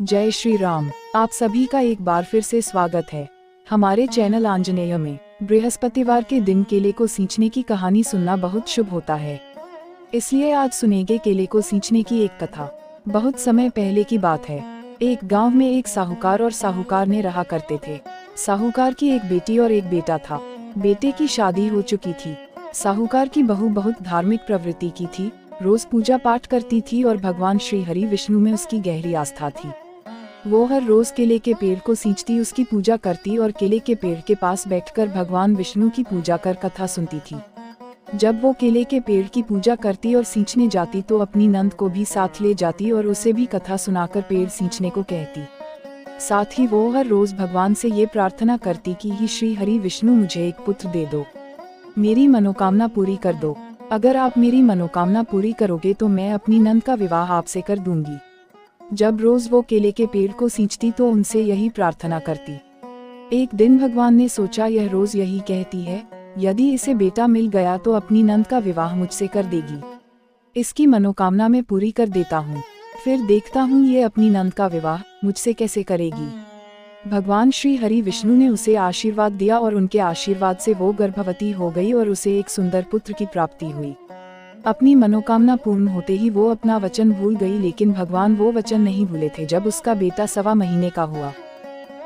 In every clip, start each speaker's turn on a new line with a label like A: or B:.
A: जय श्री राम। आप सभी का एक बार फिर से स्वागत है हमारे चैनल आंजनेय में। बृहस्पतिवार के दिन केले को सींचने की कहानी सुनना बहुत शुभ होता है, इसलिए आज सुनेंगे केले को सींचने की एक कथा। बहुत समय पहले की बात है। एक गांव में एक साहूकार और साहूकार ने रहा करते थे। साहूकार की एक बेटी और एक बेटा था। बेटे की शादी हो चुकी थी। साहूकार की बहू बहुत धार्मिक प्रवृत्ति की थी, रोज पूजा पाठ करती थी और भगवान श्री हरि विष्णु में उसकी गहरी आस्था थी। वो हर रोज केले के पेड़ को सींचती, उसकी पूजा करती और केले के पेड़ के पास बैठकर भगवान विष्णु की पूजा कर कथा सुनती थी। जब वो केले के पेड़ की पूजा करती और सींचने जाती तो अपनी नंद को भी साथ ले जाती और उसे भी कथा सुनाकर पेड़ सींचने को कहती। साथ ही वो हर रोज भगवान से ये प्रार्थना करती कि ही श्री हरि विष्णु मुझे एक पुत्र दे दो, मेरी मनोकामना पूरी कर दो। अगर आप मेरी मनोकामना पूरी करोगे तो मैं अपनी नंद का विवाह आपसे कर दूंगी। जब रोज वो केले के पेड़ को सींचती तो उनसे यही प्रार्थना करती। एक दिन भगवान ने सोचा, यह रोज यही कहती है, यदि इसे बेटा मिल गया तो अपनी नंद का विवाह मुझसे कर देगी। इसकी मनोकामना मैं पूरी कर देता हूँ, फिर देखता हूँ ये अपनी नंद का विवाह मुझसे कैसे करेगी। भगवान श्री हरि विष्णु ने उसे आशीर्वाद दिया और उनके आशीर्वाद से वो गर्भवती हो गई और उसे एक सुंदर पुत्र की प्राप्ति हुई। अपनी मनोकामना पूर्ण होते ही वो अपना वचन भूल गई, लेकिन भगवान वो वचन नहीं भूले थे। जब उसका बेटा 1.25 महीने का हुआ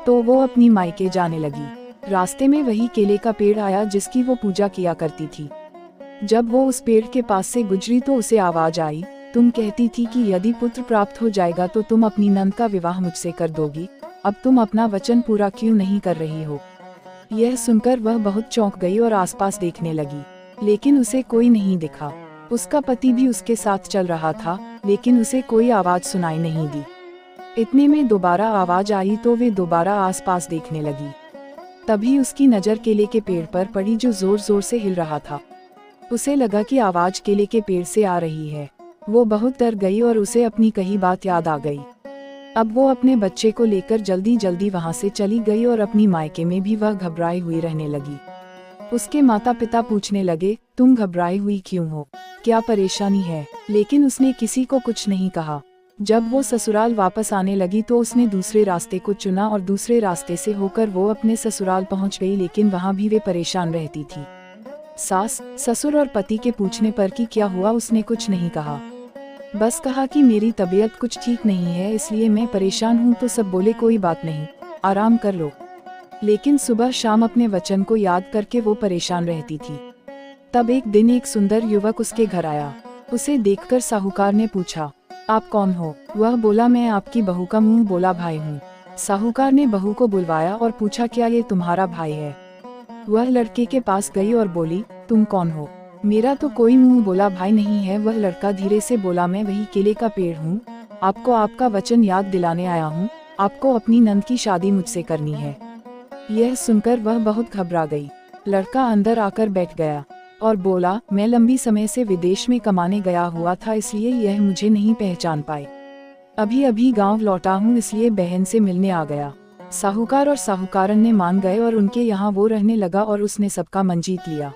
A: तो वो अपनी मायके जाने लगी। रास्ते में वही केले का पेड़ आया जिसकी वो पूजा किया करती थी। जब वो उस पेड़ के पास से गुजरी तो उसे आवाज आई, तुम कहती थी कि यदि पुत्र प्राप्त हो जाएगा तो तुम अपनी नंद का विवाह मुझसे कर दोगी, अब तुम अपना वचन पूरा क्यों नहीं कर रही हो। यह सुनकर वह बहुत चौंक गई और आसपास देखने लगी, लेकिन उसे कोई नहीं दिखा। उसका पति भी उसके साथ चल रहा था, लेकिन उसे कोई आवाज सुनाई नहीं दी। इतने में दोबारा आवाज आई तो वे दोबारा आसपास देखने लगी। तभी उसकी नजर केले के पेड़ पर पड़ी जो जोर जोर से हिल रहा था। उसे लगा कि आवाज केले के पेड़ से आ रही है। वो बहुत डर गई और उसे अपनी कही बात याद आ गई। अब वो अपने बच्चे को लेकर जल्दी जल्दी वहां से चली गई और अपनी मायके में भी वह घबराई हुई रहने लगी। उसके माता पिता पूछने लगे, तुम घबराई हुई क्यों हो, क्या परेशानी है? लेकिन उसने किसी को कुछ नहीं कहा। जब वो ससुराल वापस आने लगी तो उसने दूसरे रास्ते को चुना और दूसरे रास्ते से होकर वो अपने ससुराल पहुंच गई, लेकिन वहां भी वे परेशान रहती थी। सास, ससुर और पति के पूछने पर कि क्या हुआ, उसने कुछ नहीं कहा। बस कहा कि मेरी तबीयत कुछ ठीक नहीं है, इसलिए मैं परेशान हूँ। तो सब बोले कोई बात नहीं, आराम कर लो। लेकिन सुबह शाम अपने वचन को याद करके वो परेशान रहती थी। तब एक दिन एक सुंदर युवक उसके घर आया। उसे देखकर साहूकार ने पूछा, आप कौन हो? वह बोला, मैं आपकी बहू का मुंह बोला भाई हूँ। साहूकार ने बहू को बुलवाया और पूछा, क्या ये तुम्हारा भाई है? वह लड़के के पास गई और बोली, तुम कौन हो? मेरा तो कोई मुंह बोला भाई नहीं है। वह लड़का धीरे से बोला, मैं वही केले का पेड़ हूँ, आपको आपका वचन याद दिलाने आया हूँ। आपको अपनी नंद की शादी मुझसे करनी है। यह सुनकर वह बहुत घबरा गई। लड़का अंदर आकर बैठ गया और बोला, मैं लंबी समय से विदेश में कमाने गया हुआ था, इसलिए यह मुझे नहीं पहचान पाए। अभी अभी गांव लौटा हूँ, इसलिए बहन से मिलने आ गया। साहूकार और साहूकारन ने मान गए और उनके यहाँ वो रहने लगा और उसने सबका मन जीत लिया।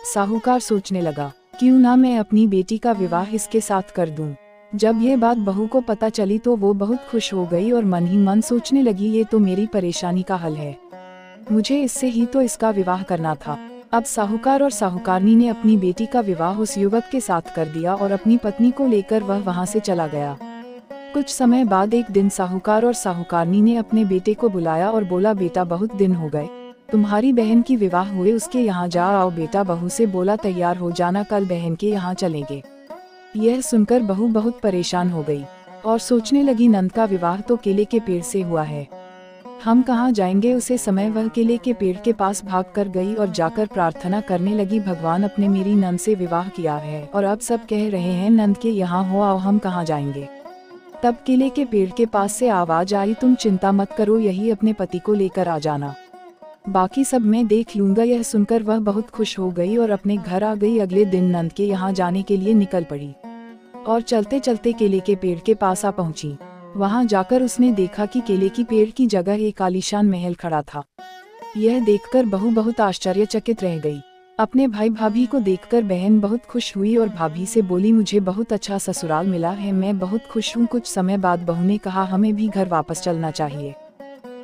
A: साहूकार सोचने लगा, क्यों ना मैं अपनी बेटी का विवाह इसके साथ कर दूं। जब ये बात बहू को पता चली तो वो बहुत खुश हो गई और मन ही मन सोचने लगी, ये तो मेरी परेशानी का हल है, मुझे इससे ही तो इसका विवाह करना था। अब साहूकार और साहूकारनी ने अपनी बेटी का विवाह उस युवक के साथ कर दिया और अपनी पत्नी को लेकर वह वहां से चला गया। कुछ समय बाद एक दिन साहूकार और साहूकारनी ने अपने बेटे को बुलाया और बोला, बेटा बहुत दिन हो गए, तुम्हारी बहन की विवाह हुए, उसके यहाँ जा आओ। बेटा बहू से बोला, तैयार हो जाना, कल बहन के यहाँ चलेंगे। यह सुनकर बहू बहुत परेशान हो गई और सोचने लगी, नंद का विवाह तो केले के पेड़ से हुआ है, हम कहाँ जाएंगे। उसे समय वह केले के पेड़ के पास भाग कर गई और जाकर प्रार्थना करने लगी, भगवान अपने मेरी नंद से विवाह किया है और अब सब कह रहे हैं नंद के यहाँ हो आओ, हम कहाँ जाएंगे। तब केले के पेड़ के पास से आवाज आई, तुम चिंता मत करो, यही अपने पति को लेकर आ जाना, बाकी सब मैं देख लूंगा। यह सुनकर वह बहुत खुश हो गई और अपने घर आ गई। अगले दिन नंद के यहाँ जाने के लिए निकल पड़ी और चलते चलते केले के पेड़ के पास आ पहुंची। वहां जाकर उसने देखा कि केले की पेड़ की जगह एक आलीशान महल खड़ा था। यह देखकर बहू बहुत आश्चर्यचकित रह गई। अपने भाई भाभी को देखकर बहन बहुत खुश हुई और भाभी से बोली, मुझे बहुत अच्छा ससुराल मिला है, मैं बहुत खुश हूँ। कुछ समय बाद बहू ने कहा, हमें भी घर वापस चलना चाहिए,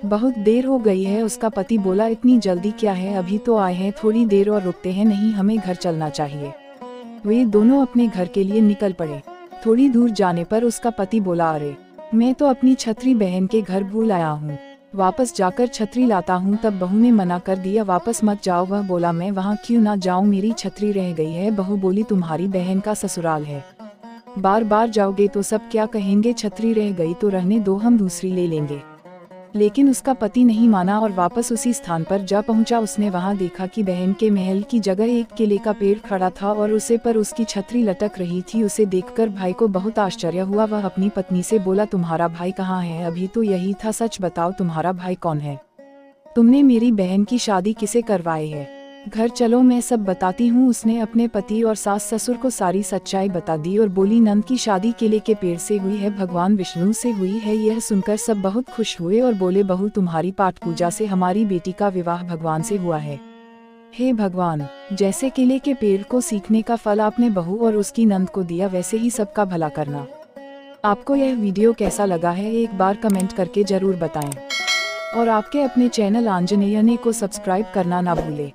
A: बहुत देर हो गई है। उसका पति बोला, इतनी जल्दी क्या है, अभी तो आए हैं, थोड़ी देर और रुकते हैं। नहीं, हमें घर चलना चाहिए। वे दोनों अपने घर के लिए निकल पड़े। थोड़ी दूर जाने पर उसका पति बोला, अरे मैं तो अपनी छतरी बहन के घर भूल आया हूँ, वापस जाकर छतरी लाता हूँ। तब बहू ने मना कर दिया, वापस मत जाओ। वह बोला, मैं वहाँ क्यों ना जाऊँ, मेरी छतरी रह गई है। बहू बोली, तुम्हारी बहन का ससुराल है, बार बार जाओगे तो सब क्या कहेंगे, छतरी रह गई तो रहने दो, हम दूसरी ले लेंगे। लेकिन उसका पति नहीं माना और वापस उसी स्थान पर जा पहुंचा। उसने वहां देखा कि बहन के महल की जगह एक केले का पेड़ खड़ा था और उसे पर उसकी छतरी लटक रही थी। उसे देखकर भाई को बहुत आश्चर्य हुआ। वह अपनी पत्नी से बोला, तुम्हारा भाई कहाँ है, अभी तो यही था, सच बताओ तुम्हारा भाई कौन है, तुमने मेरी बहन की शादी किसे करवाई है, घर चलो मैं सब बताती हूँ। उसने अपने पति और सास ससुर को सारी सच्चाई बता दी और बोली, नंद की शादी केले के पेड़ से हुई है, भगवान विष्णु से हुई है। यह सुनकर सब बहुत खुश हुए और बोले, बहू तुम्हारी पाठ पूजा से हमारी बेटी का विवाह भगवान से हुआ है। हे भगवान, जैसे केले के पेड़ को सीखने का फल आपने बहू और उसकी नंद को दिया, वैसे ही सबका भला करना। आपको यह वीडियो कैसा लगा है, एक बार कमेंट करके जरूर बताएं और आपके अपने चैनल आंजनेयने को सब्सक्राइब करना ना भूलें।